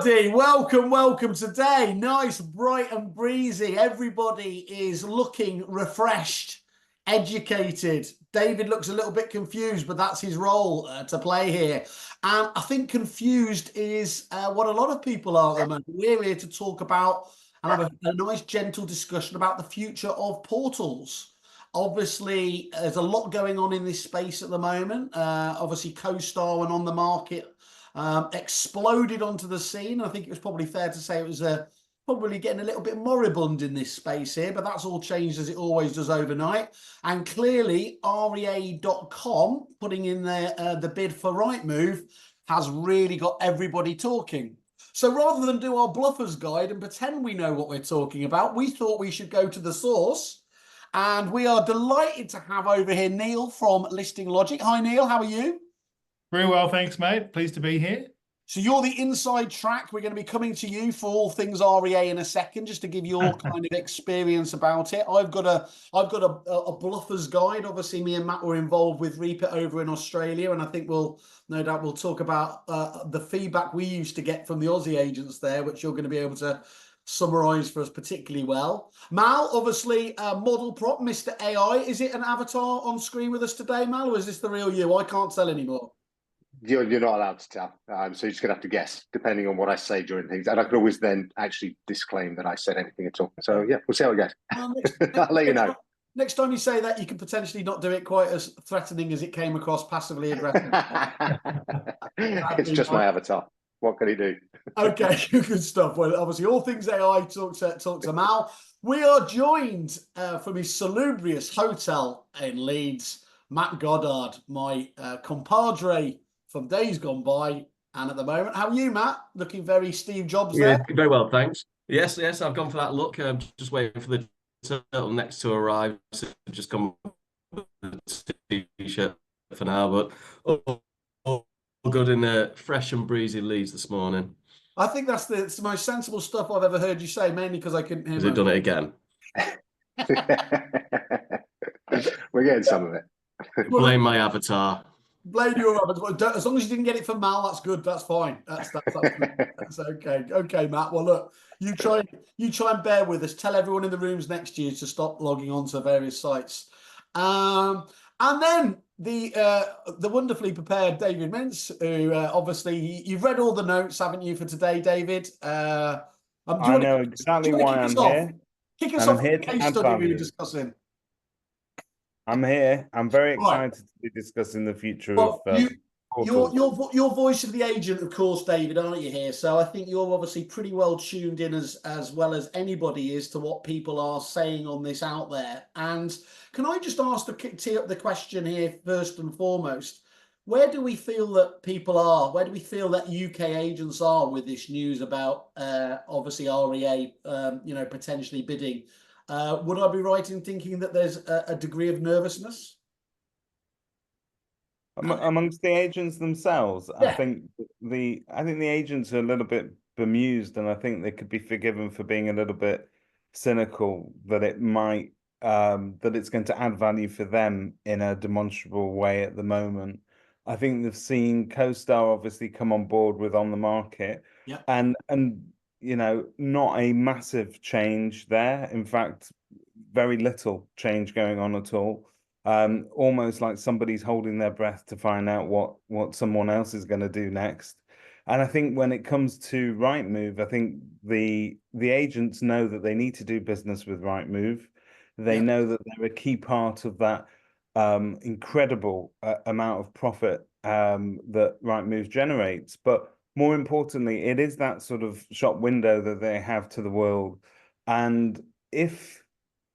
Everybody, welcome today. Nice, bright and breezy. Everybody is looking refreshed, educated. David looks a little bit confused, but that's his role to play here. And I think confused is what a lot of people are at the moment. We're here to talk about and have a nice, gentle discussion about the future of portals. Obviously, there's a lot going on in this space at the moment. Obviously, CoStar went on the market, exploded onto the scene. I think it was probably fair to say it was probably getting a little bit moribund in this space here, but that's all changed as it always does overnight. And clearly, REA.com putting in the bid for Rightmove has really got everybody talking. So rather than do our bluffers guide and pretend we know what we're talking about, we thought we should go to the source. And we are delighted to have over here Neil from Listing Logic. Hi, Neil. How are you? Very well, thanks, mate. Pleased to be here. So you're the inside track. We're going to be coming to you for all things REA in a second, just to give your kind of experience about it. I've got a bluffers guide. Obviously, me and Matt were involved with Reap It over in Australia, and I think no doubt we'll talk about the feedback we used to get from the Aussie agents there, which you're going to be able to summarize for us particularly well. Mal, obviously, model prop, Mr. AI. Is it an avatar on screen with us today, Mal, or is this the real you? I can't tell anymore. You're not allowed to tell, so you're just gonna have to guess depending on what I say during things, and I can always then actually disclaim that I said anything at all. So yeah, we'll see how it goes. I'll let you know. Next time you say that, you can potentially not do it quite as threatening as it came across, passively aggressive. It's just my avatar. What can he do? Okay, good stuff. Well, obviously, all things AI, talk to Mal. We are joined from his salubrious hotel in Leeds, Matt Goddard, my compadre from days gone by and at the moment. How are you, Matt? Looking very Steve Jobs there. Yeah, very well, thanks. Yes, I've gone for that look. I'm just waiting for the turtlenecks to arrive. So I've just gone with the t-shirt for now, but all good in fresh and breezy Leeds this morning. I think that's the most sensible stuff I've ever heard you say, mainly because I couldn't hear. Has it done it again? We're getting some of it. Blame my avatar. Blame your avatar. As long as you didn't get it from Mal, that's good. That's fine. That's okay. Okay, Matt. Well, look, you try and bear with us. Tell everyone in the rooms next to you to stop logging on to various sites. And then the wonderfully prepared David Mintz, who obviously you've read all the notes, haven't you, for today, David? I know exactly why I'm here. Kick us off the case study we were discussing. I'm here. I'm very excited to be discussing the future of your voice of the agent, of course, David, aren't you here? So I think you're obviously pretty well tuned in as well as anybody is to what people are saying on this out there. And can I just ask tee up the question here first and foremost? Where do we feel that people are? Where do we feel that UK agents are with this news about obviously REA, potentially bidding? Would I be right in thinking that there's a degree of nervousness amongst the agents themselves? Yeah. I think the agents are a little bit bemused, and I think they could be forgiven for being a little bit cynical that it might that it's going to add value for them in a demonstrable way at the moment. I think they've seen CoStar obviously come on board with on the market, yeah, and not a massive change there. In fact, very little change going on at all. Almost like somebody's holding their breath to find out what someone else is going to do next. And I think when it comes to Rightmove, I think the agents know that they need to do business with Rightmove. They know that they're a key part of that incredible amount of profit that Rightmove generates. But more importantly, it is that sort of shop window that they have to the world. And if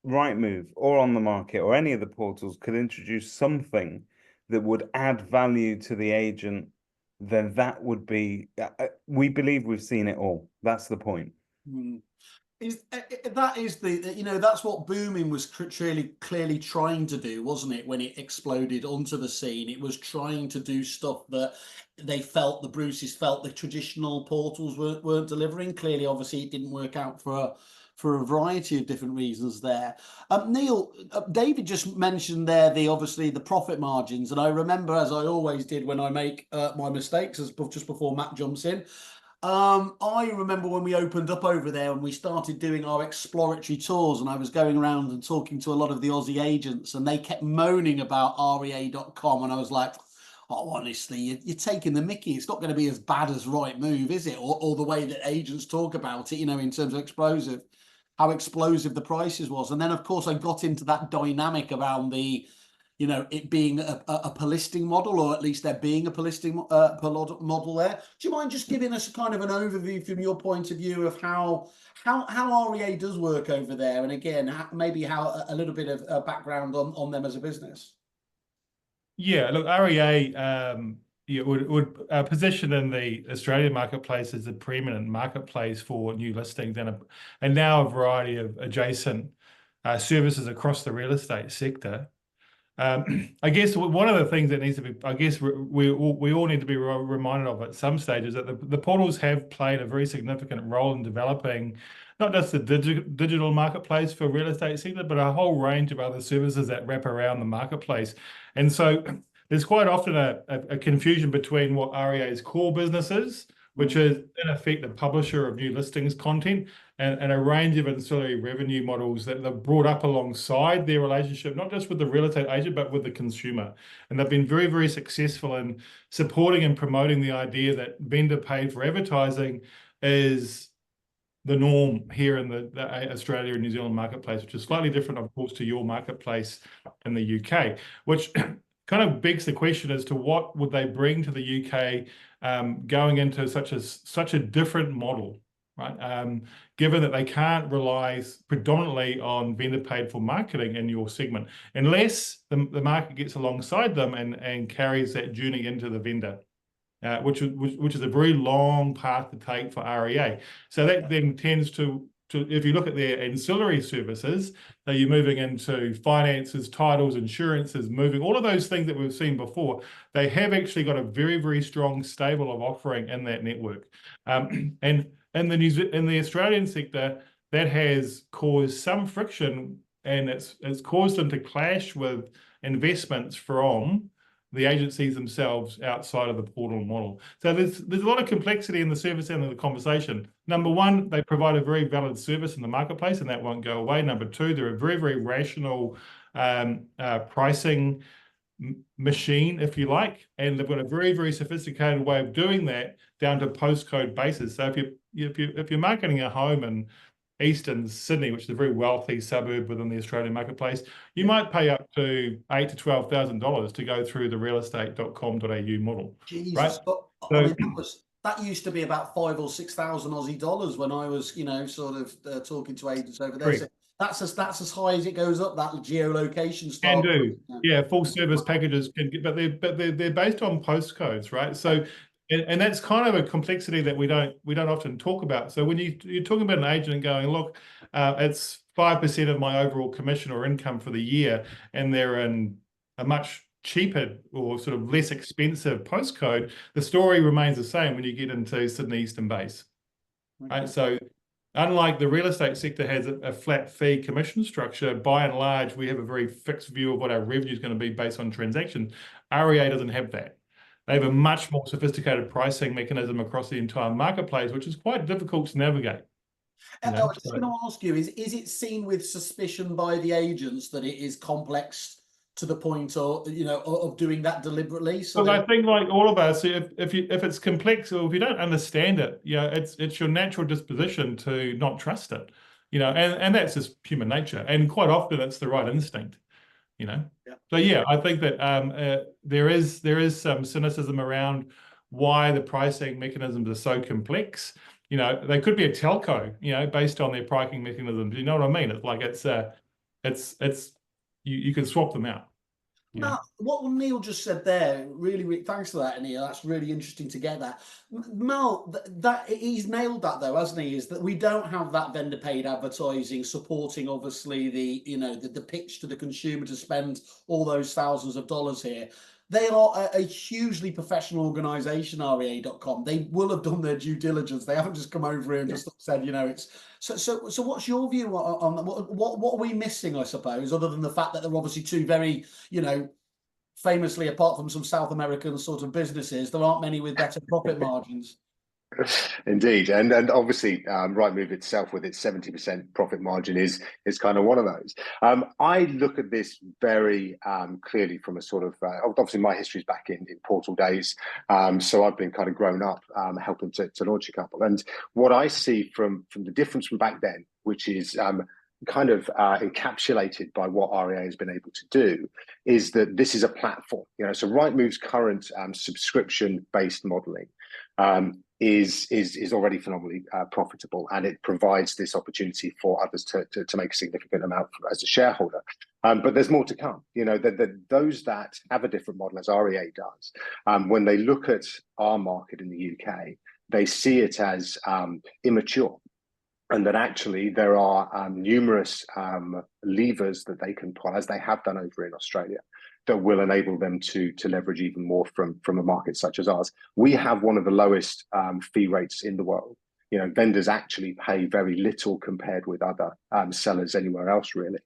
Rightmove or On the Market or any of the portals could introduce something that would add value to the agent, then that would be, we believe we've seen it all. That's the point. That's what booming was clearly trying to do, wasn't it? When it exploded onto the scene, it was trying to do stuff that the Bruces felt the traditional portals weren't delivering. Clearly, obviously, it didn't work out for a variety of different reasons there. Neil, David just mentioned there obviously the profit margins, and I remember, as I always did when I make my mistakes, just before Matt jumps in, I remember when we opened up over there and we started doing our exploratory tours, and I was going around and talking to a lot of the Aussie agents, and they kept moaning about REA.com, and I was like, oh, honestly, you're taking the mickey. It's not going to be as bad as Rightmove, is it? Or the way that agents talk about it, you know, in terms of how explosive the prices was. And then, of course, I got into that dynamic around the, you know, it being a per listing model, or at least there being a per listing model there. Do you mind just giving us a kind of an overview from your point of view of how REA does work over there? And again, maybe how a little bit of background on them as a business. Yeah, look, REA would position in the Australian marketplace as a preeminent marketplace for new listings, and now a variety of adjacent services across the real estate sector. I guess one of the things that needs to be, I guess we all need to be reminded of at some stage is that the portals have played a very significant role in developing not just the digital marketplace for real estate sector, but a whole range of other services that wrap around the marketplace. And so there's quite often a confusion between what REA's core business is, which is in effect the publisher of new listings content, and a range of ancillary revenue models that they've brought up alongside their relationship, not just with the real estate agent, but with the consumer. And they've been very, very successful in supporting and promoting the idea that vendor paid for advertising is the norm here in the Australia and New Zealand marketplace, which is slightly different, of course, to your marketplace in the UK, which kind of begs the question as to what would they bring to the UK going into such a different model, right? Given that they can't rely predominantly on vendor paid for marketing in your segment, unless the market gets alongside them and carries that journey into the vendor. Which is a very long path to take for REA. So that then tends to if you look at their ancillary services, that you're moving into finances, titles, insurances, moving, all of those things that we've seen before, they have actually got a very, very strong stable of offering in that network. And in the Australian sector, that has caused some friction, and it's caused them to clash with investments from the agencies themselves outside of the portal model. So there's a lot of complexity in the service end of the conversation. Number one, they provide a very valid service in the marketplace, and that won't go away. Number two, they're a very, very rational pricing machine, if you like, and they've got a very, very sophisticated way of doing that down to postcode basis. So if you're marketing a home in Eastern Sydney, which is a very wealthy suburb within the Australian marketplace, you might pay up to $8,000 to $12,000 to go through the realestate.com.au model. Jesus, right? but I mean, that used to be about 5,000 or 6,000 Aussie dollars when I was, you know, sort of talking to agents over there. So that's as high as it goes up. That geolocation stuff. Can do, yeah. Full service packages can get, but they're based on postcodes, right? So. And that's kind of a complexity that we don't often talk about. So when you're talking about an agent and going, look, it's 5% of my overall commission or income for the year, and they're in a much cheaper or sort of less expensive postcode, the story remains the same when you get into Sydney Eastern Base. Okay. Right? So unlike the real estate sector has a flat fee commission structure, by and large, we have a very fixed view of what our revenue is going to be based on transactions. REA doesn't have that. They have a much more sophisticated pricing mechanism across the entire marketplace, which is quite difficult to navigate. I was just going to ask you, is it seen with suspicion by the agents that it is complex to the point of, you know, of doing that deliberately? So I think, like all of us, if it's complex, or if you don't understand it, you know, it's your natural disposition to not trust it, you know, and that's just human nature. And quite often it's the right instinct. You know, so yeah, I think that there is some cynicism around why the pricing mechanisms are so complex. You know, they could be a telco, you know, based on their pricing mechanisms. You know what I mean? It's like you can swap them out. No, what Neil just said there, really, thanks for that, Neil. That's really interesting to get that. Mal, that he's nailed that though, hasn't he? Is that we don't have that vendor paid advertising supporting, obviously, the pitch to the consumer to spend all those thousands of dollars here. They are a hugely professional organisation, REA.com. They will have done their due diligence. They haven't just come over here and just said, you know, it's so. What's your view on what are we missing, I suppose, other than the fact that they're obviously two very, you know, famously, apart from some South American sort of businesses, there aren't many with better profit margins. Indeed, and obviously, Rightmove itself, with its 70% profit margin, is kind of one of those. I look at this very clearly from a sort of obviously my history is back in portal days, so I've been kind of grown up helping to launch a couple. And what I see from the difference from back then, which is kind of encapsulated by what REA has been able to do, is that this is a platform. So Rightmove's current subscription-based modelling is already phenomenally profitable, and it provides this opportunity for others to make a significant amount as a shareholder. But there's more to come. Those that have a different model, as REA does, when they look at our market in the UK, they see it as immature, and that actually there are numerous levers that they can pull, as they have done over in Australia, that will enable them to leverage even more from a market such as ours. We have one of the lowest fee rates in the world. Vendors actually pay very little compared with other sellers anywhere else, really.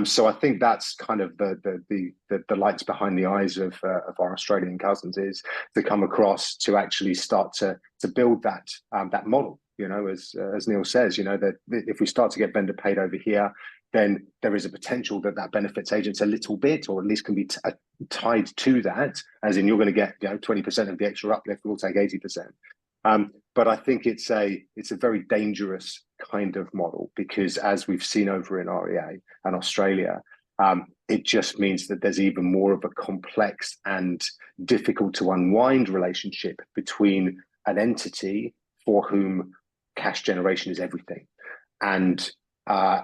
So I think that's kind of the lights behind the eyes of our Australian cousins, is to come across to actually start to build that model. As Neil says, that if we start to get vendor paid over here, then there is a potential that benefits agents a little bit, or at least can be tied to that, as in you're going to get 20% of the extra uplift, we'll take 80%. But I think it's a very dangerous kind of model, because as we've seen over in REA and Australia, it just means that there's even more of a complex and difficult to unwind relationship between an entity for whom cash generation is everything, and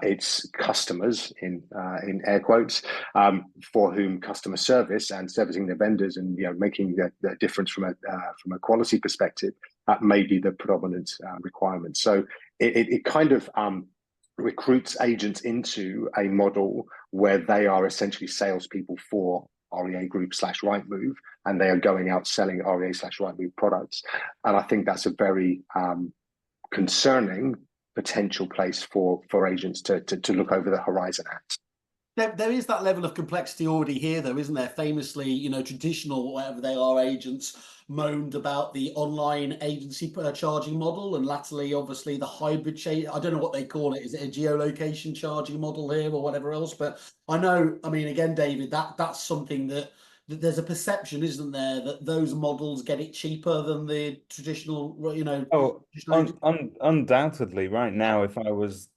its customers, in air quotes, for whom customer service and servicing their vendors and making the difference from a quality perspective may be the predominant requirement. So it kind of recruits agents into a model where they are essentially salespeople for REA Group / Rightmove, and they are going out selling REA / Rightmove products. And I think that's a very concerning potential place for agents to look over the horizon at. There is that level of complexity already here, though, isn't there? Famously, traditional, whatever they are, agents moaned about the online agency charging model, and latterly, obviously, the hybrid I don't know what they call it. Is it a geolocation charging model here or whatever else? But I know, again, David, that's something that there's a perception, isn't there, that those models get it cheaper than the traditional, undoubtedly. Right now, if I was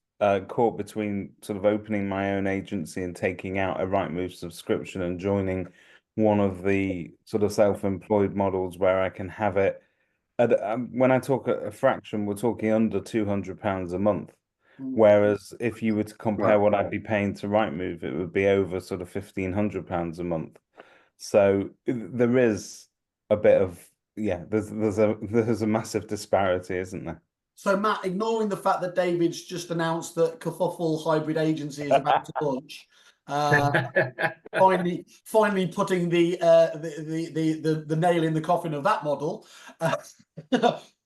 caught between sort of opening my own agency and taking out a Rightmove subscription and joining one of the sort of self-employed models where I can have it at, when I talk a fraction, we're talking under £200 a month. Whereas if you were to compare what I'd be paying to Rightmove, it would be over sort of £1,500 a month. So there is a bit of, there's a massive disparity, isn't there? So Matt, ignoring the fact that David's just announced that Kerfuffle Hybrid Agency is about to launch, finally putting the nail in the coffin of that model.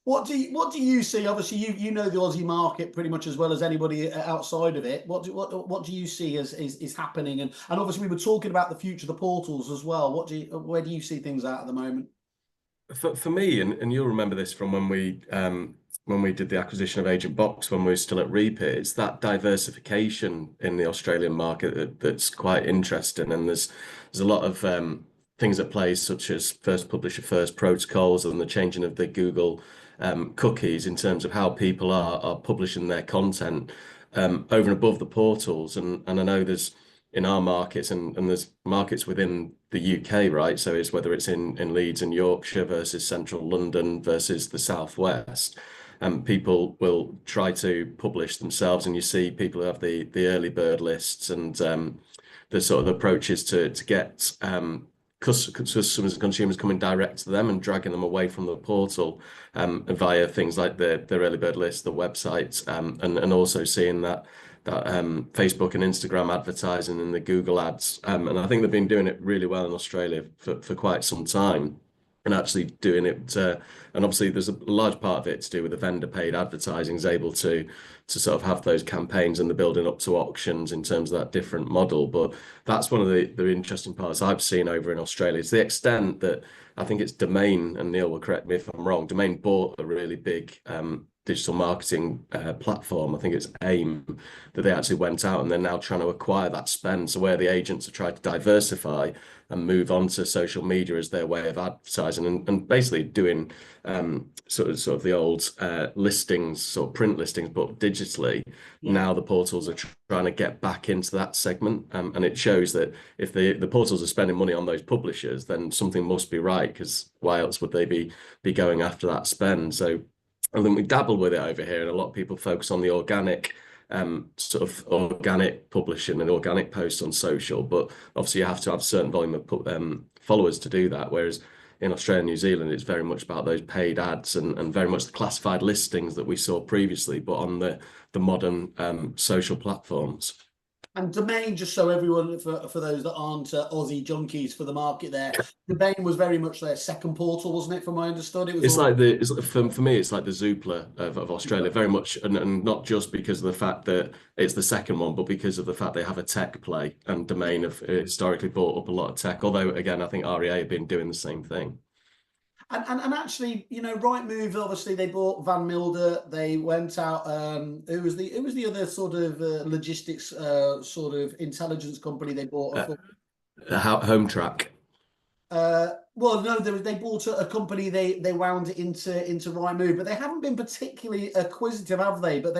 What do you see? Obviously, you know the Aussie market pretty much as well as anybody outside of it. What do you see as is happening? And obviously, we were talking about the future of the portals as well. Where do you see things at the moment? For me, and you'll remember this from when we did the acquisition of Agent Box when we were still at Repeat, it's that diversification in the Australian market that's quite interesting, and there's a lot of things at play, such as first publisher first protocols and the changing of the Google cookies in terms of how people are publishing their content over and above the portals. And I know there's in our markets and there's markets within the UK, right? So it's whether it's in Leeds and Yorkshire versus central London versus the southwest. People will try to publish themselves, and you see people who have the early bird lists and the sort of approaches to get customers and consumers coming direct to them and dragging them away from the portal via things like their early bird list, the websites, and also seeing that Facebook and Instagram advertising and the Google ads. And I think they've been doing it really well in Australia for quite some time. and actually doing it. And obviously there's a large part of it to do with the vendor paid advertising is able to sort of have those campaigns and the building up to auctions in terms of that different model. But that's one of the interesting parts I've seen over in Australia. To the extent that I think it's Domain, and Neil will correct me if I'm wrong, Domain bought a really big digital marketing platform. I think it's AIM, that they actually went out and they're now trying to acquire that spend. So where the agents have tried to diversify and move on to social media as their way of advertising and basically doing sort of the old listings, sort of print listings, but digitally. Yeah. Now the portals are trying to get back into that segment, and it shows that if the portals are spending money on those publishers, then something must be right, because why else would they be going after that spend? So I think we dabble with it over here, and a lot of people focus on the organic sort of organic publishing and organic posts on social, but obviously you have to have a certain volume of followers to do that. Whereas in Australia and New Zealand, it's very much about those paid ads and very much the classified listings that we saw previously, but on the modern social platforms. And Domain, just so everyone, for those that aren't Aussie junkies for the market there, Domain was very much their second portal, wasn't it, from what I understood? It was for me, it's like the Zoopla of Australia, very much, and not just because of the fact that it's the second one, but because of the fact they have a tech play, and Domain have historically bought up a lot of tech, although, again, I think REA have been doing the same thing. And actually, you know, Rightmove, obviously they bought Van Milder. They went out. Who was the other sort of logistics sort of intelligence company they bought? Home Track. Well, no, they bought a company. They wound it into Rightmove, but they haven't been particularly acquisitive, have they? But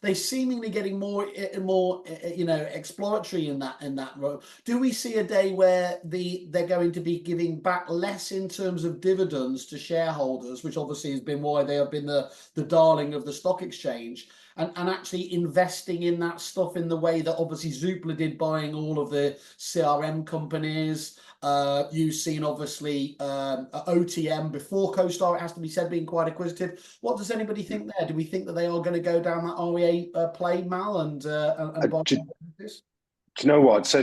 they seemingly getting more you know, exploratory in that road. Do we see a day where they're going to be giving back less in terms of dividends to shareholders, which obviously has been why they have been the darling of the stock exchange, and actually investing in that stuff in the way that obviously Zoopla did, buying all of the CRM companies. You've seen obviously OTM before CoStar, it has to be said, being quite acquisitive. What does anybody think there? Do we think that they are going to go down that REA play, Mal, and buy this? Do you know what? So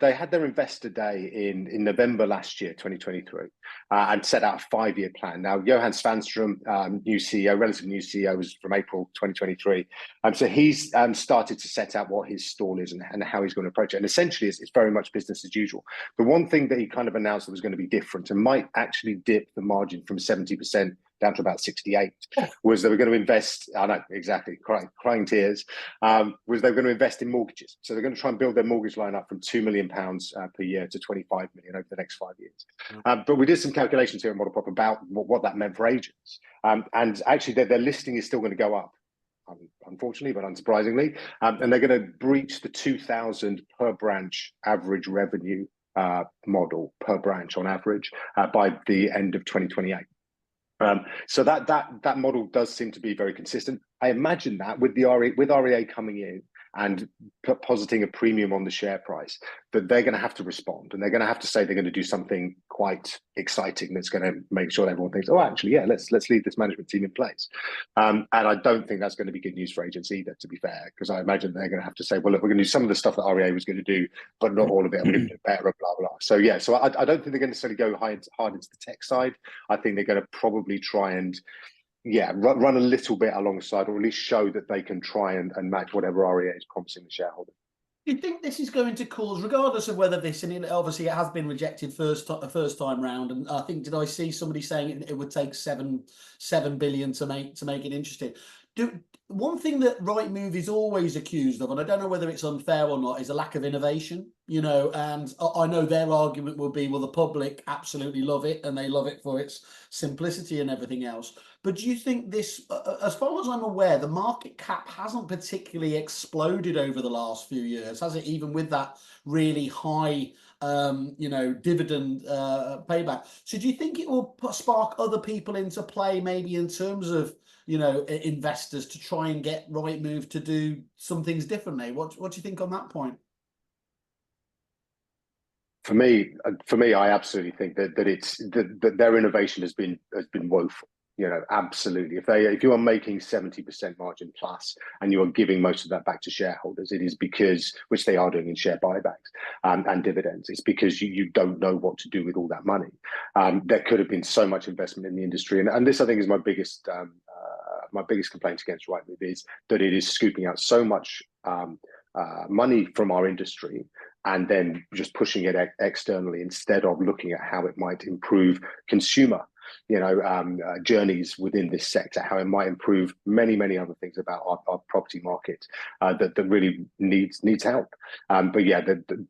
they had their investor day in November last year, 2023, and set out a 5-year plan. Now, Johan Svanstrom, new CEO, relatively new CEO, was from April 2023. So he's started to set out what his stall is and how he's going to approach it. And essentially, it's very much business as usual. The one thing that he kind of announced that was going to be different and might actually dip the margin from 70% down to about 68, was they were going to invest, I know, exactly, crying tears, was they were going to invest in mortgages. So they're going to try and build their mortgage line up from £2 million per year to 25 million over the next 5 years. But we did some calculations here at Model Prop about what that meant for agents. And actually their listing is still going to go up, unfortunately, but unsurprisingly. And they're going to breach the 2,000 per branch average revenue model per branch on average by the end of 2028. So that model does seem to be very consistent. I imagine that with REA coming in and positing a premium on the share price, that they're going to have to respond, and they're going to have to say they're going to do something quite exciting that's going to make sure everyone thinks, oh, actually, yeah, let's leave this management team in place. And I don't think that's going to be good news for agents either, to be fair, because I imagine they're going to have to say, well, look, we're going to do some of the stuff that REA was going to do, but not all of it. We're going to do it better, blah, blah. So yeah, so I don't think they're going to necessarily go hard into the tech side. I think they're going to probably try and run a little bit alongside, or at least show that they can try and match whatever REA is promising the shareholder. Do you think this is going to cause, regardless of whether this, and obviously it has been rejected first time round, and I think, did I see somebody saying it would take 7 billion to make it interesting? One thing that Rightmove is always accused of, and I don't know whether it's unfair or not, is a lack of innovation, you know, and I know their argument will be, well, the public absolutely love it, and they love it for its simplicity and everything else. But do you think this, as far as I'm aware, the market cap hasn't particularly exploded over the last few years, has it? Even with that really high, you know, dividend payback. So do you think it will spark other people into play, maybe in terms of, you know, investors, to try and get Rightmove to do some things differently? What do you think on that point? For me, I absolutely think that their innovation has been woeful. You know, absolutely. If you are making 70% margin plus and you are giving most of that back to shareholders, it is because, which they are doing in share buybacks and dividends, it's because you don't know what to do with all that money. There could have been so much investment in the industry, and this I think is my biggest complaint against Rightmove, is that it is scooping out so much money from our industry and then just pushing it externally instead of looking at how it might improve consumer journeys within this sector, how it might improve many other things about our property market that really needs help. But yeah,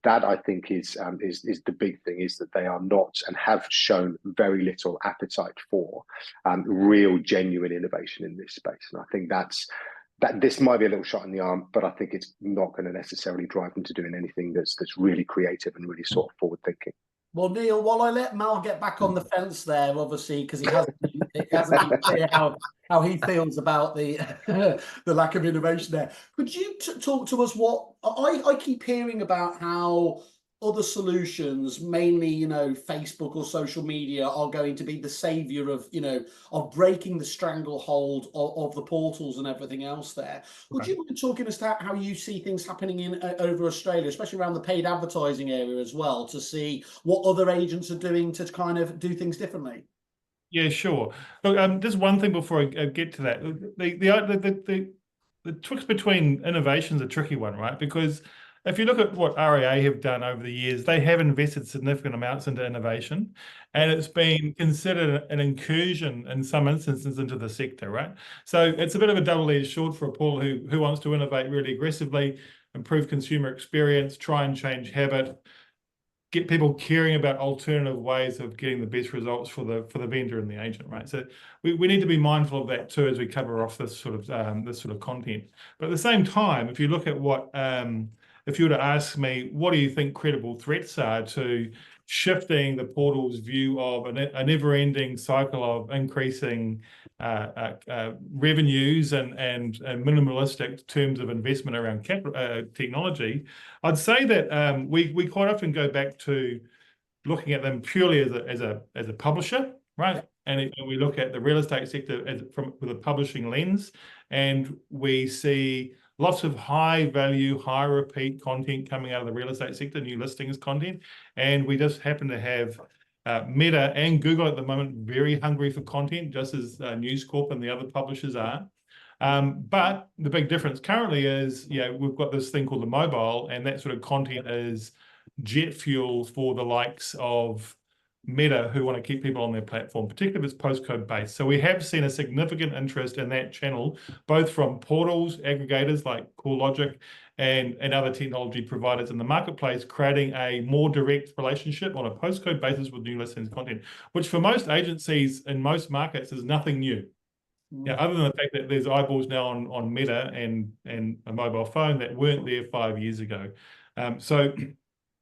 that I think is the big thing, is that they are not, and have shown very little appetite for real genuine innovation in this space. And I think that this might be a little shot in the arm, but I think it's not going to necessarily drive them to doing anything that's really creative and really sort of forward thinking. Well, Neil, while I let Mal get back on the fence there, obviously, because it hasn't been clear how he feels about the the lack of innovation there. Could you talk to us what I keep hearing about, how other solutions, mainly, Facebook or social media, are going to be the savior of breaking the stranglehold of the portals and everything else there. Would you mind talking us to how you see things happening over Australia, especially around the paid advertising area as well, to see what other agents are doing to kind of do things differently? Yeah, sure. Look, just one thing before I get to that. The twist between innovation is a tricky one, right? Because if you look at what REA have done over the years, they have invested significant amounts into innovation, and it's been considered an incursion in some instances into the sector, right? So it's a bit of a double-edged sword for a portal who wants to innovate really aggressively, improve consumer experience, try and change habit, get people caring about alternative ways of getting the best results for the vendor and the agent, right? So we need to be mindful of that too as we cover off this sort of content. But at the same time, if you look at what if you were to ask me, what do you think credible threats are to shifting the portal's view of a never-ending cycle of increasing revenues and minimalistic terms of investment around technology, I'd say that we quite often go back to looking at them purely as a publisher, right? And we look at the real estate sector with a publishing lens, and we see lots of high value, high repeat content coming out of the real estate sector, new listings content. And we just happen to have Meta and Google at the moment very hungry for content, just as News Corp and the other publishers are. But the big difference currently is, we've got this thing called the mobile, and that sort of content is jet fuel for the likes of Meta, who want to keep people on their platform, particularly if it's postcode based. So we have seen a significant interest in that channel, both from portals, aggregators like CoreLogic and other technology providers in the marketplace, creating a more direct relationship on a postcode basis with new listings content, which for most agencies in most markets is nothing new. Other than the fact that there's eyeballs now on Meta and a mobile phone that weren't there 5 years ago. So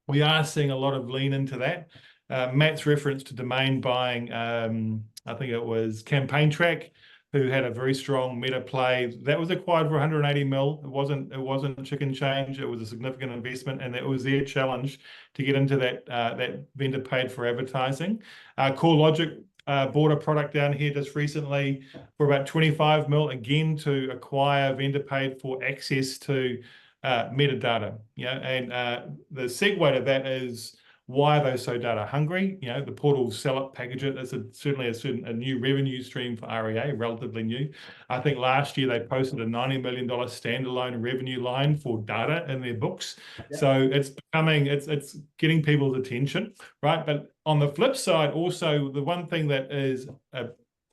we are seeing a lot of lean into that. Matt's reference to domain buying, I think it was Campaign Track, who had a very strong Meta play. That was acquired for 180 mil. It wasn't chicken change. It was a significant investment, and that was their challenge to get into that vendor paid for advertising. CoreLogic bought a product down here just recently for about 25 mil, again to acquire vendor paid for access to metadata. And the segue to that is, why are they so data hungry? The portals sell it, package it. It's certainly a new revenue stream for REA, relatively new. I think last year they posted a $90 million standalone revenue line for data in their books. So it's getting people's attention, right? But on the flip side, also the one thing that is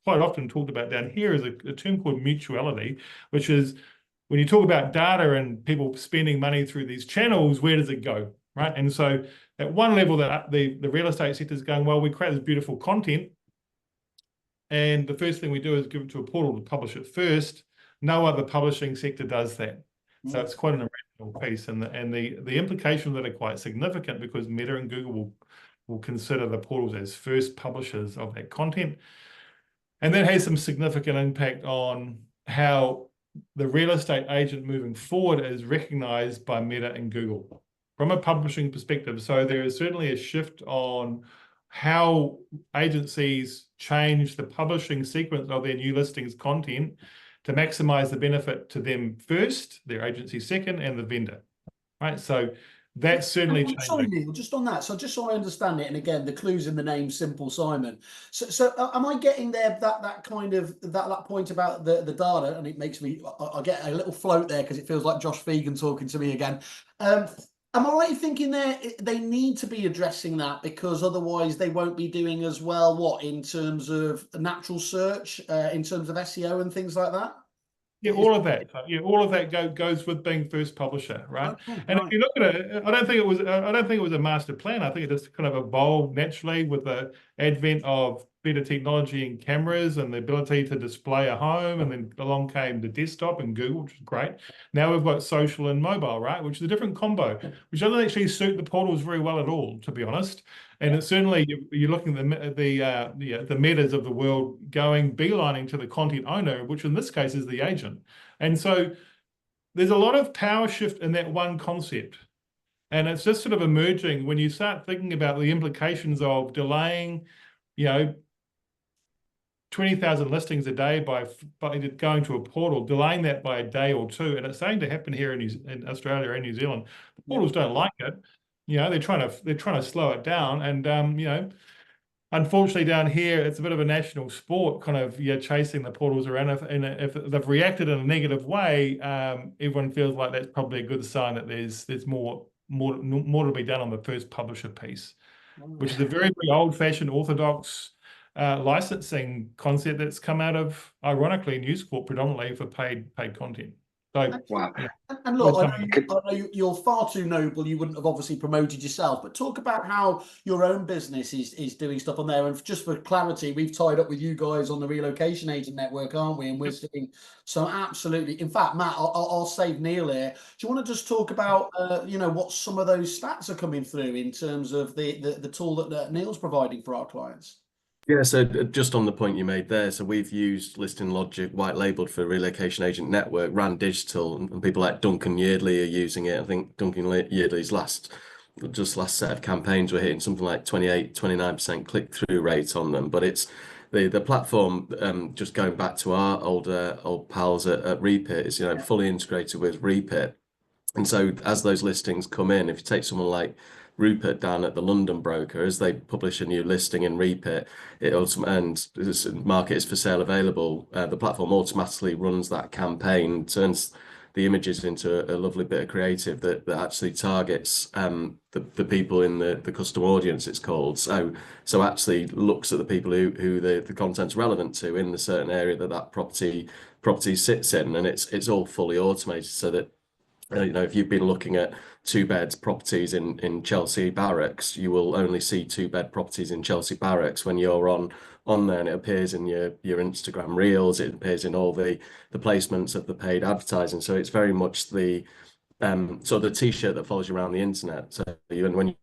quite often talked about down here is a term called mutuality, which is when you talk about data and people spending money through these channels, where does it go, right? And so at one level, that the real estate sector is going, well, we create this beautiful content, and the first thing we do is give it to a portal to publish it first. No other publishing sector does that. So it's quite an original piece, and the implications of that are quite significant, because Meta and Google will consider the portals as first publishers of that content. And that has some significant impact on how the real estate agent moving forward is recognized by Meta and Google from a publishing perspective. So there is certainly a shift on how agencies change the publishing sequence of their new listings content to maximize the benefit to them first, their agency second, and the vendor, right? So That's certainly Sorry, changing. Neil, just on that. So just so I understand it, and again, the clues in the name, Simple Simon. So am I getting there that kind of that point about the data, and it makes me I get a little float there because it feels like Josh Fegan talking to me again. Am I right in thinking they need to be addressing that because otherwise they won't be doing as well? What in terms of natural search, in terms of SEO and things like that? Yeah, all of that. Yeah, all of that goes with being first publisher, right? Okay, And right. if you look at it, I don't think it was a master plan. I think it just kind of evolved naturally with the advent of better technology and cameras and the ability to display a home. And then along came the desktop and Google, which is great. Now we've got social and mobile, right? Which is a different combo, which doesn't actually suit the portals very well at all, to be honest. And it's certainly you're looking at the metas of the world going beelining to the content owner, which in this case is the agent. And so there's a lot of power shift in that one concept. And it's just sort of emerging when you start thinking about the implications of delaying, 20,000 listings a day by going to a portal, delaying that by a day or two. And it's starting to happen here in Australia and New Zealand. The portals don't like it. They're trying to slow it down. And unfortunately, down here, it's a bit of a national sport, kind of chasing the portals around. And if they've reacted in a negative way, everyone feels like that's probably a good sign that there's more to be done on the first publisher piece, which is a very, very old-fashioned orthodox licensing concept that's come out of, ironically, News Corp predominantly for paid content. So, Wow. And look, I know you're far too noble. You wouldn't have obviously promoted yourself, but talk about how your own business is doing stuff on there. And just for clarity, we've tied up with you guys on the Relocation Agent Network, aren't we? And we're seeing some absolutely. In fact, Matt, I'll save Neil here. Do you want to just talk about what some of those stats are coming through in terms of the tool that Neil's providing for our clients? Yeah, so just on the point you made there, so we've used Listing Logic white labeled for Relocation Agent Network, ran digital, and people like Duncan Yeardley are using it. I think Duncan Yeardley's last set of campaigns were hitting something like 29% click-through rate on them. But it's the platform, just going back to our old pals at Repit, is fully integrated with Repit. And so as those listings come in, if you take someone like Rupert down at the London broker, as they publish a new listing in Repit, and this market is for sale available, the platform automatically runs that campaign, turns the images into a lovely bit of creative that actually targets the people in the custom audience, it's called. So actually looks at the people who the content's relevant to in the certain area that property sits in, and it's all fully automated so that if you've been looking at 2-bed properties in Chelsea Barracks, you will only see 2-bed properties in Chelsea Barracks when you're on there, and it appears in your Instagram reels, it appears in all the placements of the paid advertising. So it's very much the sort of the t-shirt that follows you around the internet. So even when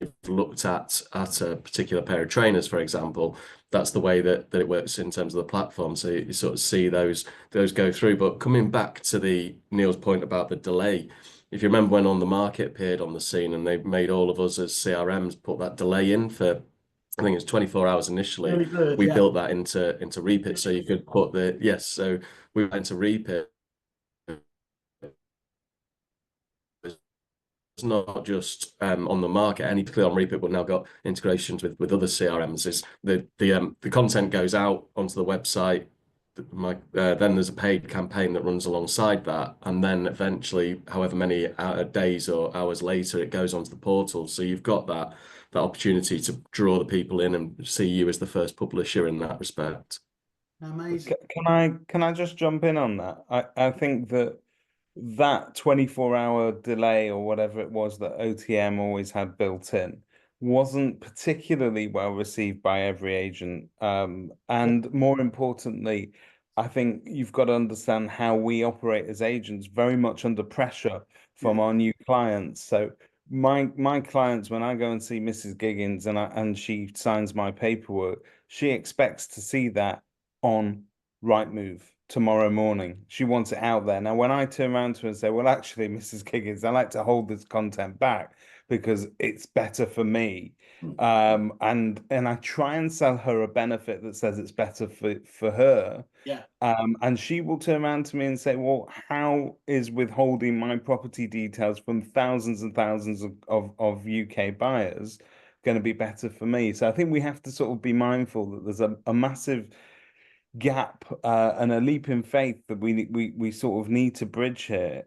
you've looked at a particular pair of trainers, for example, that's the way that it works in terms of the platform. So you sort of see those go through. But coming back to Neil's point about the delay, if you remember when On the Market appeared on the scene and they made all of us as CRMs put that delay in for, I think it was 24 hours initially. We built that into Repit, so you could put so we went to Repit. It's not just on the market. Any particularly on Repit, we've now got integrations with other CRMs. Is the content goes out onto the website. Then there's a paid campaign that runs alongside that, and then eventually, however many days or hours later, it goes onto the portal. So you've got that opportunity to draw the people in and see you as the first publisher in that respect. Amazing. Can I just jump in on that? I think that 24-hour delay or whatever it was that OTM always had built in wasn't particularly well received by every agent. And more importantly, I think you've got to understand how we operate as agents, very much under pressure from our new clients. So my clients, when I go and see Mrs. Giggins and she signs my paperwork, she expects to see that on Rightmove tomorrow morning. She wants it out there. Now, when I turn around to her and say, well, actually, Mrs. Giggins, I like to hold this content back because it's better for me. And I try and sell her a benefit that says it's better for her. Yeah. And she will turn around to me and say, well, how is withholding my property details from thousands and thousands of UK buyers going to be better for me? So I think we have to sort of be mindful that there's a massive gap and a leap in faith that we sort of need to bridge here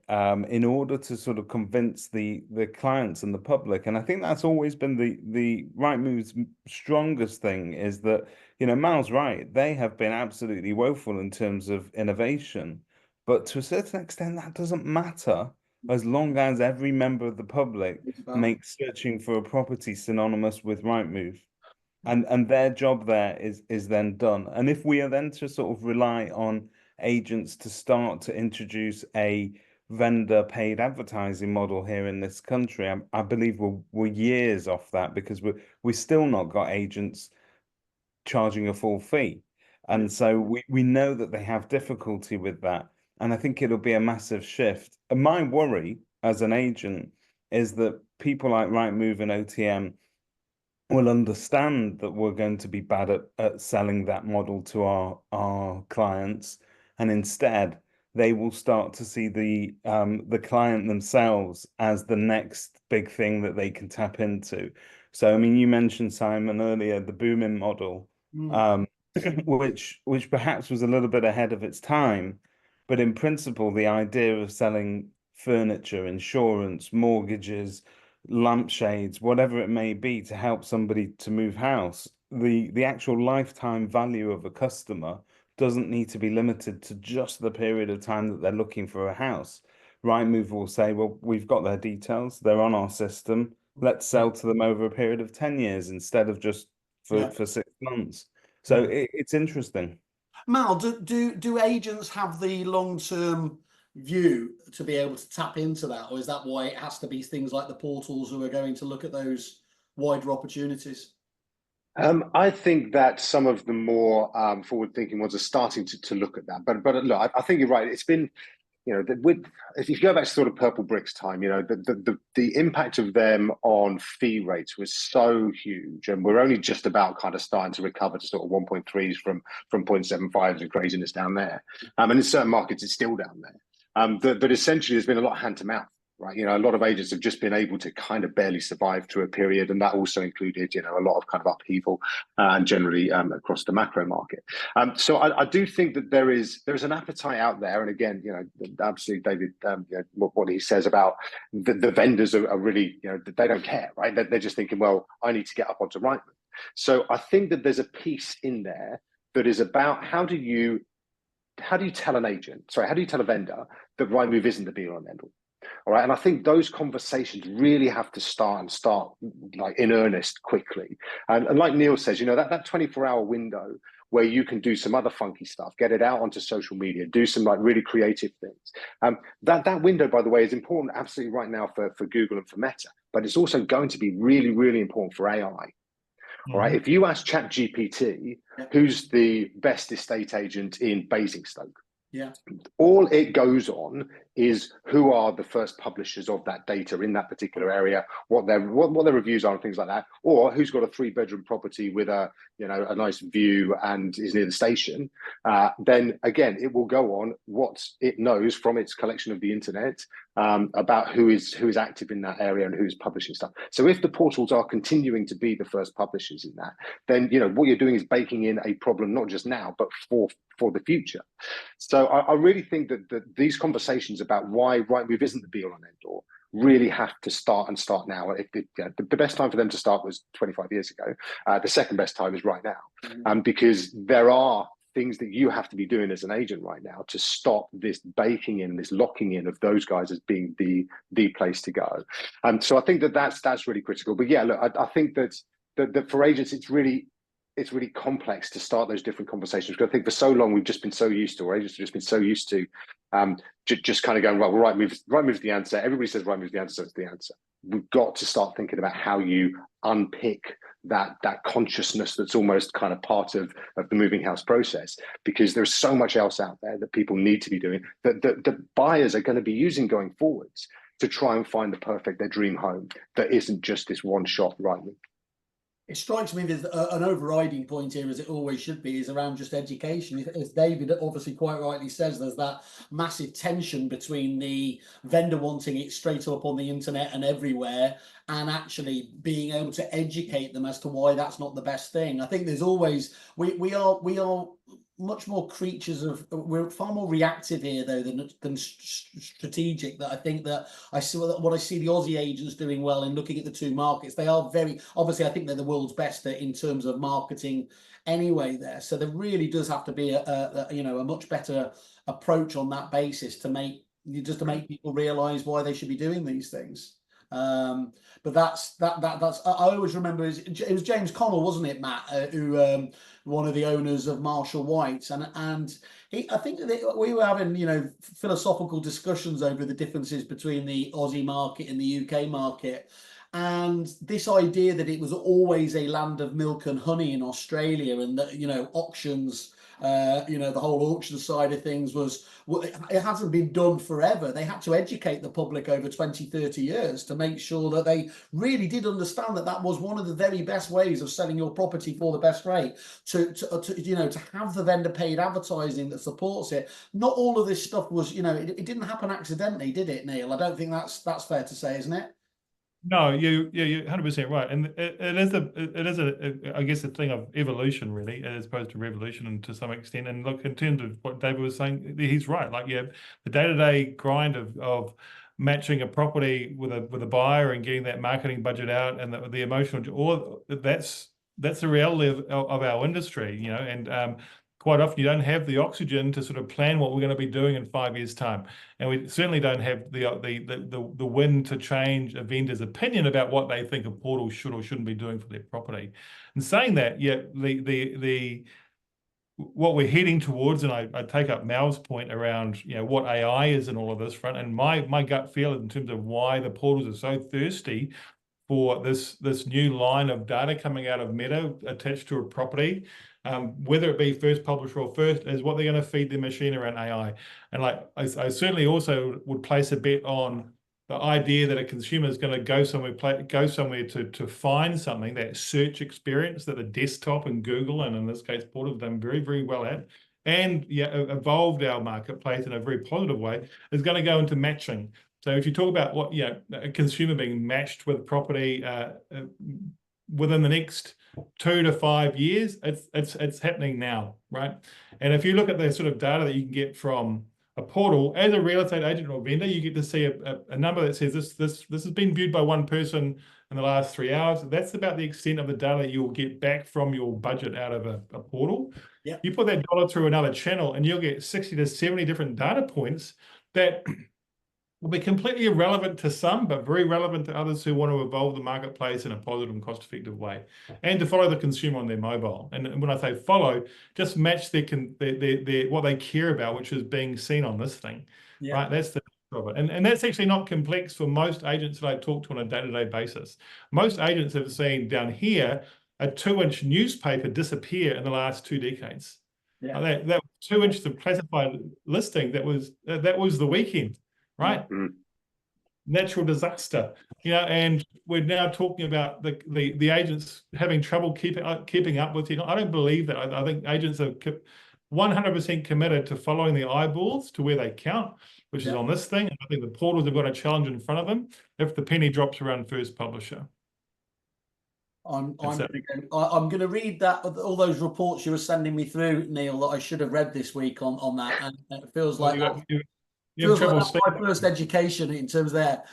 in order to sort of convince the clients and the public. And I think that's always been the Rightmove's strongest thing, is that, you know, Mal's right, they have been absolutely woeful in terms of innovation, but to a certain extent that doesn't matter as long as every member of the public makes searching for a property synonymous with Rightmove. And their job there is then done. And if we are then to sort of rely on agents to start to introduce a vendor paid advertising model here in this country, I believe we're years off that, because we still not got agents charging a full fee. And so we know that they have difficulty with that. And I think it'll be a massive shift. And my worry as an agent is that people like Rightmove and OTM will understand that we're going to be bad at selling that model to our clients, and instead they will start to see the client themselves as the next big thing that they can tap into. So I mean, you mentioned, Simon, earlier the booming model, which perhaps was a little bit ahead of its time, but in principle the idea of selling furniture, insurance, mortgages, lampshades, whatever it may be, to help somebody to move house, the actual lifetime value of a customer doesn't need to be limited to just the period of time that they're looking for a house. Rightmove will say, well, we've got their details, they're on our system, let's sell to them over a period of 10 years instead of just for 6 months. So it's interesting. Mal, do agents have the long-term view to be able to tap into that, or is that why it has to be things like the portals who are going to look at those wider opportunities? I think that some of the more forward-thinking ones are starting to look at that. But look, I think you're right. It's been, you know, if you go back to sort of Purple Bricks time, you know, the impact of them on fee rates was so huge, and we're only just about kind of starting to recover to sort of 1.3s from 0.75s and craziness down there. And in certain markets, it's still down there. But essentially, there's been a lot of hand to mouth, right? You know, a lot of agents have just been able to kind of barely survive through a period, and that also included, you know, a lot of kind of upheaval and generally across the macro market. So I do think that there is an appetite out there, and again, you know, absolutely, David, you know, what he says about the vendors are really, you know, they don't care, right? They're just thinking, well, I need to get up onto Rightmove. So I think that there's a piece in there that is about how do you tell a vendor that Rightmove isn't the be-all and end-all? All right. And I think those conversations really have to start like in earnest quickly. And like Neil says, you know, that 24-hour window where you can do some other funky stuff, get it out onto social media, do some like really creative things. That window, by the way, is important absolutely right now for Google and for Meta, but it's also going to be really, really important for AI. All right. If you ask ChatGPT, who's the best estate agent in Basingstoke? Yeah. All it goes on is who are the first publishers of that data in that particular area, what their reviews are and things like that, or who's got a 3-bedroom property with a nice view and is near the station. Then again, it will go on what it knows from its collection of the internet about who is active in that area and who's publishing stuff. So if the portals are continuing to be the first publishers in that, then you know what you're doing is baking in a problem not just now but for the future. So I really think that these conversations about why Rightmove isn't the be-all and end-all really have to start now. The best time for them to start was 25 years ago. The second best time is right now, because there are things that you have to be doing as an agent right now to stop this baking in, this locking in of those guys as being the place to go. So I think that's really critical. But yeah, look, I think that for agents, it's really complex to start those different conversations, because I think for so long we've just been so used to, or agents have just been so used to, just kind of going, well, Rightmove's the answer. Everybody says Rightmove's the answer, so it's the answer. We've got to start thinking about how you unpick that consciousness that's almost kind of part of the moving house process, because there's so much else out there that people need to be doing that the buyers are going to be using going forwards. to try and find their dream home that isn't just this one shot Rightmove. It strikes me there's an overriding point here, as it always should be, is around just education. As David obviously quite rightly says, there's that massive tension between the vendor wanting it straight up on the internet and everywhere, and actually being able to educate them as to why that's not the best thing. I think there's always, we are much more creatures of, we're far more reactive here though than strategic. That I think that I see what I see the Aussie agents doing well in looking at the two markets. They are very, obviously I think they're the world's best in terms of marketing anyway there. So there really does have to be a much better approach on that basis to make people realize why they should be doing these things. But that's I always remember it was James Connell, wasn't it, Matt, who one of the owners of Marshall White's, and I think that we were having philosophical discussions over the differences between the Aussie market and the UK market, and this idea that it was always a land of milk and honey in Australia, and that auctions, the whole auction side of things it hasn't been done forever. They had to educate the public over 20-30 years to make sure that they really did understand that that was one of the very best ways of selling your property for the best rate, to have the vendor paid advertising that supports it. Not all of this stuff was, it didn't happen accidentally, did it, Neil? I don't think that's fair to say, isn't it? No, you're 100% right, and it is I guess a thing of evolution, really, as opposed to revolution, and to some extent. And look, in terms of what David was saying, he's right. Like, the day-to-day grind of matching a property with a buyer and getting that marketing budget out, and the emotional, that's the reality of our industry, and quite often you don't have the oxygen to sort of plan what we're going to be doing in 5 years' time, and we certainly don't have the wind to change a vendor's opinion about what they think a portal should or shouldn't be doing for their property. And saying that, what we're heading towards, and I take up Mal's point around what AI is in all of this front, and my gut feel in terms of why the portals are so thirsty for this new line of data coming out of Meta attached to a property, whether it be first publisher or first, is what they're going to feed their machine around AI. And I certainly also would place a bet on the idea that a consumer is going to go somewhere to find something, that search experience that the desktop and Google, and in this case Portal, have done very, very well at, and evolved our marketplace in a very positive way, is going to go into matching. So if you talk about what a consumer being matched with property within the next 2 to 5 years, it's happening now, right? And if you look at the sort of data that you can get from a portal, as a real estate agent or vendor, you get to see a number that says this has been viewed by one person in the last 3 hours. That's about the extent of the data that you'll get back from your budget out of a portal. Yeah. You put that dollar through another channel and you'll get 60 to 70 different data points that will be completely irrelevant to some, but very relevant to others who want to evolve the marketplace in a positive and cost-effective way, and to follow the consumer on their mobile. And when I say follow, just match their what they care about, which is being seen on this thing, right? That's the of it. And that's actually not complex for most agents that I talk to on a day-to-day basis. Most agents have seen down here a 2-inch newspaper disappear in the last 2 decades. That 2 inches of classified listing, that was the weekend. Right, natural disaster, and we're now talking about the agents having trouble keeping up with it. I don't believe that. I think agents are 100% committed to following the eyeballs to where they count, which is on this thing. And I think the portals have got a challenge in front of them if the penny drops around first publisher. I'm going to read all those reports you were sending me through, Neil, that I should have read this week on that, and it feels like feels like that's my first education in terms of that.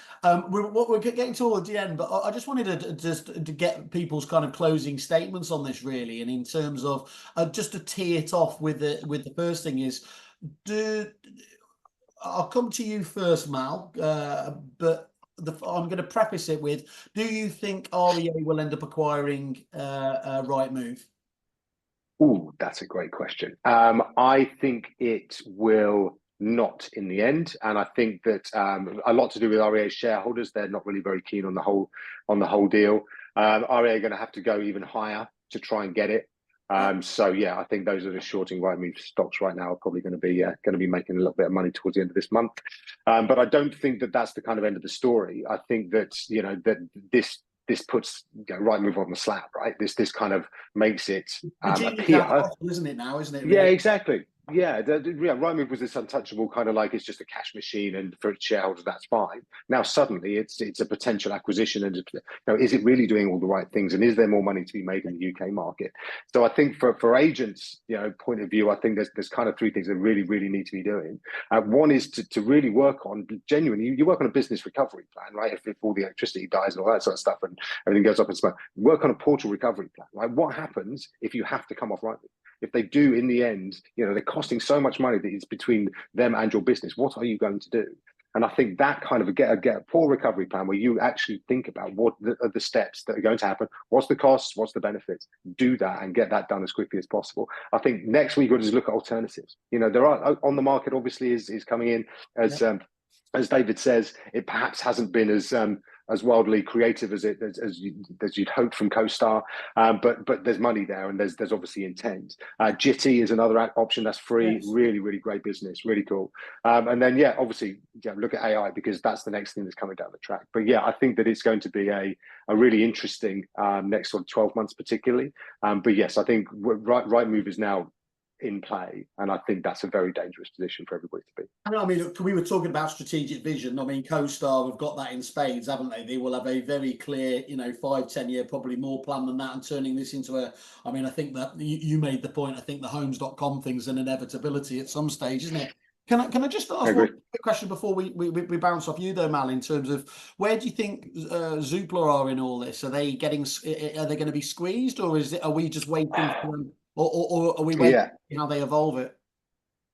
We're getting towards the end, but I just wanted to get people's kind of closing statements on this, really, and in terms of just to tee it off with the first thing is, I'll come to you first, Mal, but I'm going to preface it with, do you think REA will end up acquiring Rightmove? Oh, that's a great question. I think it will not in the end, and I think that a lot to do with REA shareholders. They're not really very keen on the whole deal. REA are going to have to go even higher to try and get it. So yeah, I think those that are shorting Rightmove stocks right now are probably going to be making a little bit of money towards the end of this month. But I don't think that that's the kind of end of the story. I think that that this puts Rightmove on the slab, right? This kind of makes it appear, isn't it now? Isn't it? Yeah, exactly. Yeah, Rightmove was this untouchable kind of like it's just a cash machine, and for its shareholders that's fine. Now suddenly it's a potential acquisition, and is it really doing all the right things, and is there more money to be made in the UK market? So I think for agents, point of view, I think there's kind of three things that really need to be doing. One is to really work on genuinely. You work on a business recovery plan, right? If all the electricity dies and all that sort of stuff, and everything goes up in smoke, work on a portal recovery plan, right? What happens if you have to come off Rightmove? If they do, in the end, they're costing so much money that it's between them and your business. What are you going to do? And I think that kind of get a poor recovery plan where you actually think about what are the steps that are going to happen. What's the costs? What's the benefits? Do that and get that done as quickly as possible. I think next week we'll just look at alternatives. There are on the market, obviously, is coming in as David says. It perhaps hasn't been as wildly creative as you'd hoped from CoStar, but there's money there, and there's obviously intent. Jitty is another option that's free. Yes. Really great business, really cool. And then obviously look at AI, because that's the next thing that's coming down the track. But I think that it's going to be a really interesting next sort of 12 months particularly. But yes, I think Rightmove is now in play, and I think that's a very dangerous position for everybody to be. I mean, look, we were talking about strategic vision. I mean, CoStar have got that in spades, haven't they? They will have a very clear 5-10 year, probably more plan than that, and turning this into I think that you made the point. I think the homes.com thing's an inevitability at some stage, isn't it? Can I just ask one quick question before we bounce off you though, Mal, in terms of where do you think Zoopla are in all this? Are they going to be squeezed, or are we just waiting for them? Or are we waiting to see how they evolve it?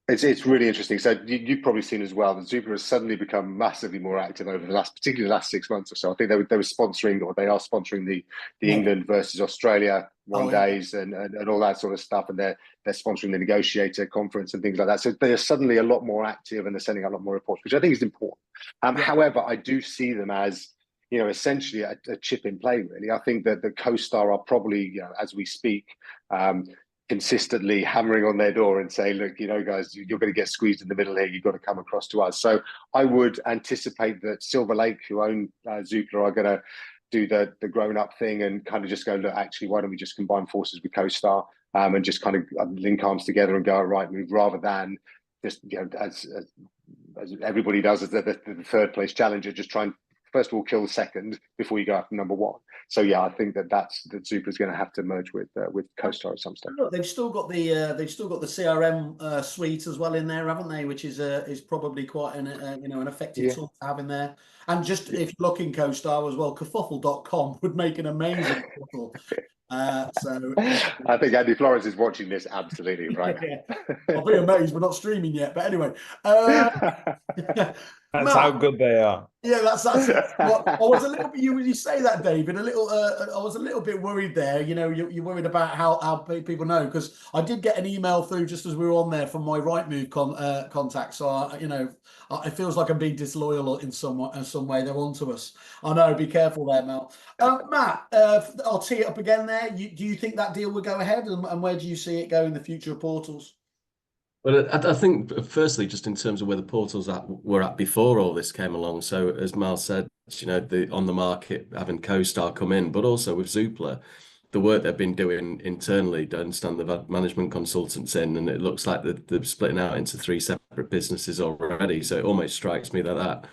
It's really interesting. So you've probably seen as well that Zoopla has suddenly become massively more active over particularly the last 6 months or so. I think they were sponsoring, or they are sponsoring the England versus Australia days and all that sort of stuff, and they're sponsoring the Negotiator conference and things like that. So they are suddenly a lot more active, and they're sending out a lot more reports, which I think is important. However, I do see them as essentially a chip in play. Really, I think that the CoStar are probably as we speak. Consistently hammering on their door and saying, look, guys, you're going to get squeezed in the middle here. You've got to come across to us. So I would anticipate that Silver Lake, who own Zoopla, are going to do the grown-up thing and kind of just go, look, actually, why don't we just combine forces with CoStar and just kind of link arms together and go at Rightmove, rather than just, as everybody does as the third place challenger, just try and first of all kill the second before you go after number one. So I think that Zoopla is going to have to merge with CoStar at some stage. Look, they've still got the CRM suite as well in there, haven't they? Which is probably quite an effective tool to have in there. And just if you're looking CoStar as well, kerfuffle.com would make an amazing portal. So I think Andy Flores is watching this absolutely right. I'll be amazed. We're not streaming yet, but anyway. That's how good they are. Yeah, that's what I was a little bit. You when you say that, David, I was a little bit worried there. You're worried about how people know, because I did get an email through just as we were on there from my Rightmove contact. So it feels like I'm being disloyal in some way. They're onto us. I know. Be careful there, Mel. Matt, I'll tee it up again there. Do you think that deal will go ahead, and where do you see it go in the future of portals? Well, I think firstly, just in terms of where the portals were at before all this came along. So as Mal said, on the market having CoStar come in, but also with Zoopla, the work they've been doing internally to understand the management consultants in, and it looks like they're splitting out into 3 separate businesses already. So it almost strikes me that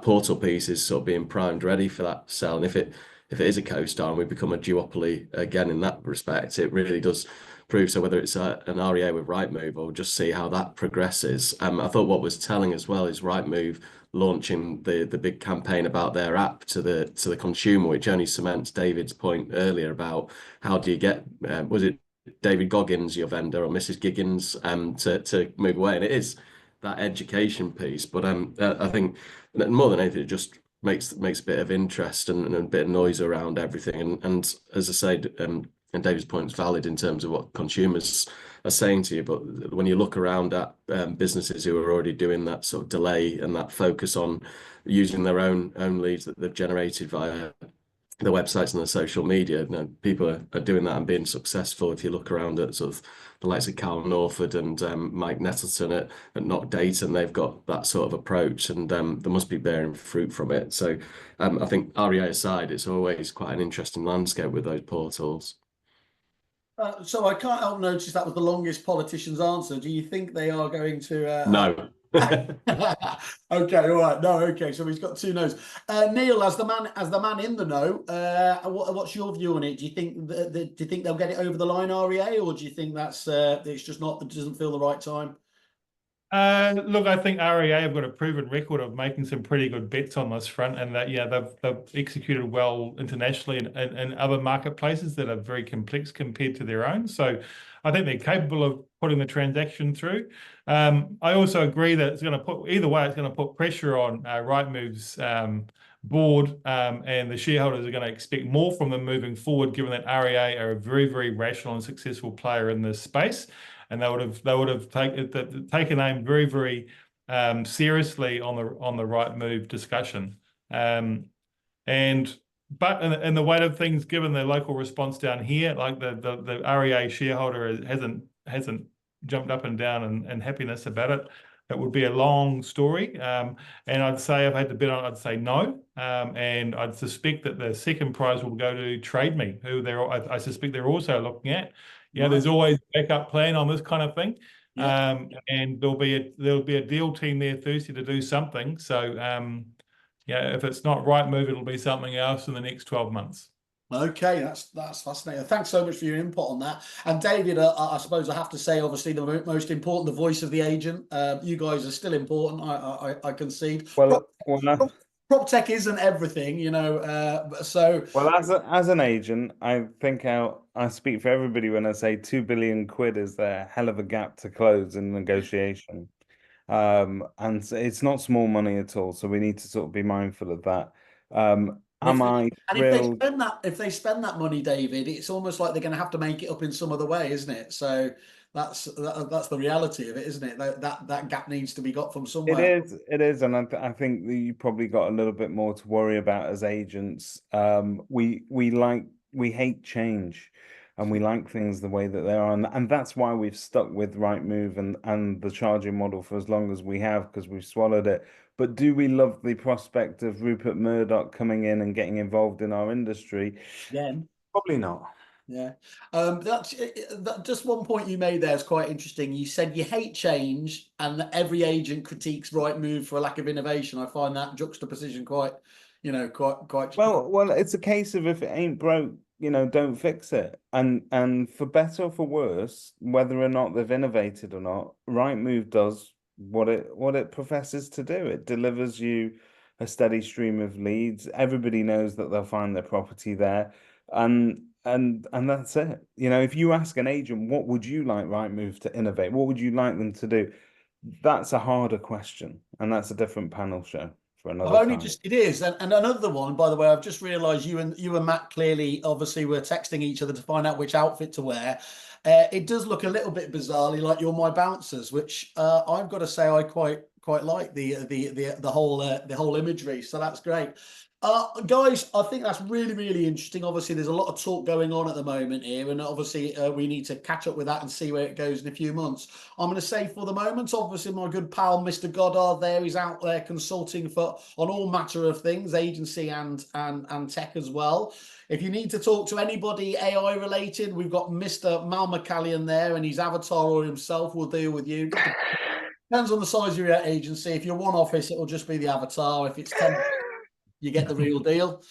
portal piece is sort of being primed ready for that sell. And if it is a CoStar and we become a duopoly again in that respect, it really does prove. So whether it's an REA with Rightmove, or just see how that progresses. I thought what was telling as well is Rightmove launching the big campaign about their app to the consumer, which only cements David's point earlier about how do you get was it David Goggins, your vendor, or Mrs. Giggins, to move away. And it is that education piece, but I think more than anything, it just makes a bit of interest and a bit of noise around everything. And as I said, and David's point is valid in terms of what consumers are saying to you, but when you look around at businesses who are already doing that sort of delay and that focus on using their own leads that they've generated via the websites and the social media. People are doing that and being successful. If you look around at sort of the likes of Carl Norford and Mike Nettleton at Knock Dayton, they've got that sort of approach, and they must be bearing fruit from it. So I think REA aside, it's always quite an interesting landscape with those portals. So I can't help notice that was the longest politician's answer. Do you think they are going to? No. Okay, all right. No, okay. So he's got 2 no's. Neil, as the man in the know, what's your view on it? Do you think do you think they'll get it over the line, REA, or do you think that's it's just not, it doesn't feel the right time? Look, I think REA have got a proven record of making some pretty good bets on this front, and that they've executed well internationally in other marketplaces that are very complex compared to their own. So I think they're capable of putting the transaction through. I also agree that it's going to put, either way, it's going to put pressure on Rightmove's board, and the shareholders are going to expect more from them moving forward, given that REA are a very, very rational and successful player in this space. And they would have taken aim very, very seriously on the Rightmove discussion. But in the weight of things, given the local response down here, like the REA shareholder hasn't jumped up and down in happiness about it. It would be a long story. And I'd say, if I had to bet on it, I'd say no. And I'd suspect that the second prize will go to Trade Me, who I suspect they're also looking at. There's always a backup plan on this kind of thing. And there'll be a deal team there Thursday to do something. So if it's not Rightmove, it'll be something else in the next 12 months. Okay, that's fascinating. Thanks so much for your input on that. And David, I suppose I have to say, obviously, the most important, the voice of the agent. You guys are still important. I concede. Well, prop tech isn't everything, so. Well, as an agent, I think I speak for everybody when I say 2 billion quid is a hell of a gap to close in negotiation. And it's not small money at all, so we need to sort of be mindful of that. If they spend that money, David, it's almost like they're going to have to make it up in some other way, isn't it? So that's the reality of it, isn't it? That gap needs to be got from somewhere. It is, and I think that you probably got a little bit more to worry about as agents. We hate change, and we like things the way that they are, and that's why we've stuck with Rightmove and the charging model for as long as we have, because we've swallowed it. But do we love the prospect of Rupert Murdoch coming in and getting involved in our industry? Yeah, probably not. Yeah, that's just one point you made there is quite interesting. You said you hate change, and that every agent critiques Rightmove for a lack of innovation. I find that juxtaposition quite well. It's a case of, if it ain't broke, don't fix it. And for better or for worse, whether or not they've innovated or not, Rightmove does what it professes to do. It delivers you a steady stream of leads. Everybody knows that they'll find their property there, and that's it. If you ask an agent, what would you like Rightmove to innovate? What would you like them to do? That's a harder question, and that's a different panel show for another time. It is. And another one, by the way, I've just realised you and Matt clearly, obviously, were texting each other to find out which outfit to wear. It does look a little bit bizarrely like You're My Bouncers, which I've got to say I quite like the whole imagery. So that's great. Guys, I think that's really, really interesting. Obviously, there's a lot of talk going on at the moment here, and obviously we need to catch up with that and see where it goes in a few months. I'm going to say, for the moment, obviously, my good pal, Mr. Goddard there, is out there consulting on all matter of things, agency and tech as well. If you need to talk to anybody AI related, we've got Mr. Mal McCallion there, and his avatar or himself will deal with you. Depends on the size of your agency. If you're one office, it'll just be the avatar. If it's 10, you get the real deal.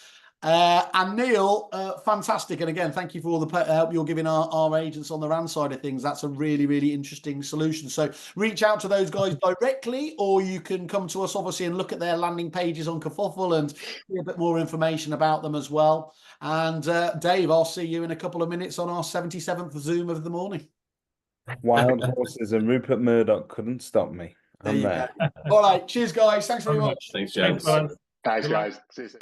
And Neil, fantastic. And again, thank you for all the help you're giving our agents on the RAN side of things. That's a really, really interesting solution. So reach out to those guys directly, or you can come to us, obviously, and look at their landing pages on Kerfuffle and get a bit more information about them as well. And Dave, I'll see you in a couple of minutes on our 77th Zoom of the morning. Wild horses and Rupert Murdoch couldn't stop me. I'm there. All right. Cheers, guys. Thanks very much. Thanks, James. Thanks, guys. See you soon.